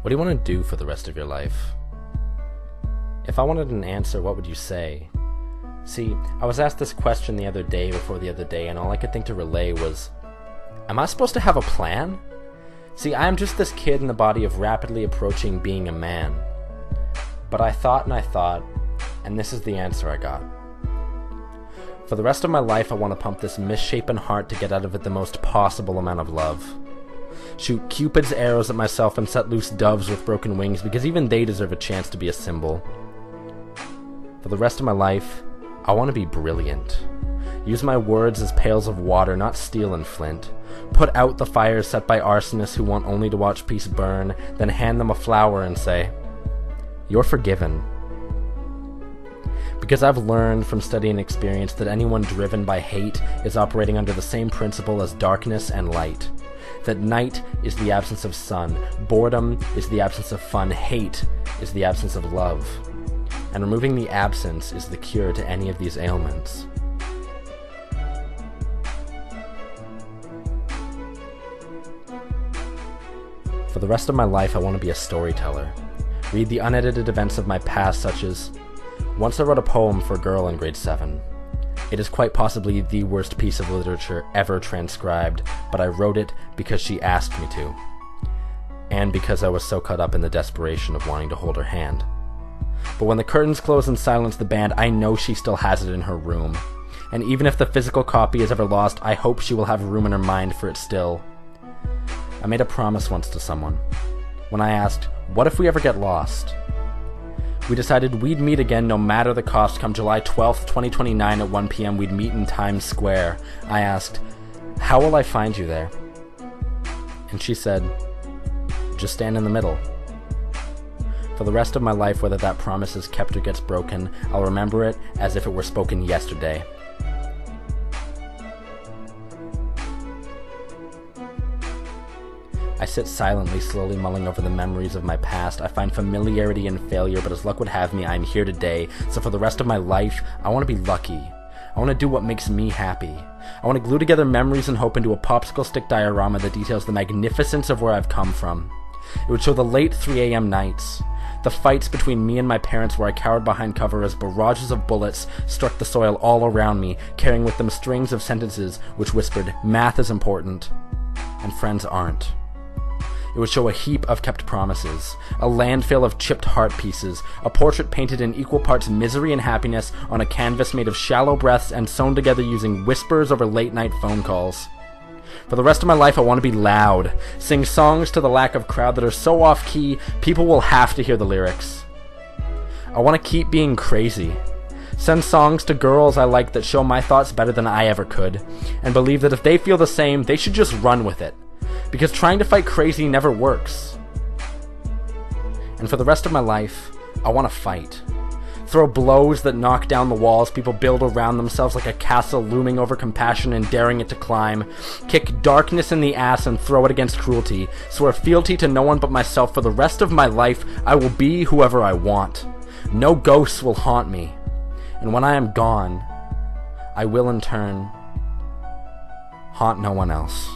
What do you want to do for the rest of your life? If I wanted an answer, what would you say? See, I was asked this question the other day before the other day, and all I could think to relay was, am I supposed to have a plan? See, I am just this kid in the body of rapidly approaching being a man. But I thought, and this is the answer I got. For the rest of my life, I want to pump this misshapen heart to get out of it the most possible amount of love. Shoot Cupid's arrows at myself and set loose doves with broken wings, because even they deserve a chance to be a symbol. For the rest of my life, I want to be brilliant. Use my words as pails of water, not steel and flint. Put out the fires set by arsonists who want only to watch peace burn, then hand them a flower and say, "You're forgiven." Because I've learned from study and experience that anyone driven by hate is operating under the same principle as darkness and light. That night is the absence of sun, boredom is the absence of fun, hate is the absence of love. And removing the absence is the cure to any of these ailments. For the rest of my life, I want to be a storyteller. Read the unedited events of my past, such as, once I wrote a poem for a girl in grade 7. It is quite possibly the worst piece of literature ever transcribed, but I wrote it because she asked me to. And because I was so caught up in the desperation of wanting to hold her hand. But when the curtains close and silence the band, I know she still has it in her room. And even if the physical copy is ever lost, I hope she will have room in her mind for it still. I made a promise once to someone. When I asked, what if we ever get lost? We decided we'd meet again no matter the cost. Come July 12th, 2029 at 1 p.m. we'd meet in Times Square. I asked, how will I find you there? And she said, just stand in the middle. For the rest of my life, whether that promise is kept or gets broken, I'll remember it as if it were spoken yesterday. I sit silently, slowly mulling over the memories of my past. I find familiarity in failure, but as luck would have me, I am here today. So for the rest of my life, I want to be lucky. I want to do what makes me happy. I want to glue together memories and hope into a popsicle stick diorama that details the magnificence of where I've come from. It would show the late 3 a.m. nights, the fights between me and my parents where I cowered behind cover as barrages of bullets struck the soil all around me, carrying with them strings of sentences which whispered, math is important, and friends aren't. It would show a heap of kept promises, a landfill of chipped heart pieces, a portrait painted in equal parts misery and happiness on a canvas made of shallow breaths and sewn together using whispers over late-night phone calls. For the rest of my life, I want to be loud, sing songs to the lack of crowd that are so off-key, people will have to hear the lyrics. I want to keep being crazy. Send songs to girls I like that show my thoughts better than I ever could, and believe that if they feel the same, they should just run with it. Because trying to fight crazy never works. And for the rest of my life, I want to fight. Throw blows that knock down the walls people build around themselves like a castle looming over compassion and daring it to climb. Kick darkness in the ass and throw it against cruelty. Swear fealty to no one but myself. For the rest of my life, I will be whoever I want. No ghosts will haunt me. And when I am gone, I will in turn haunt no one else.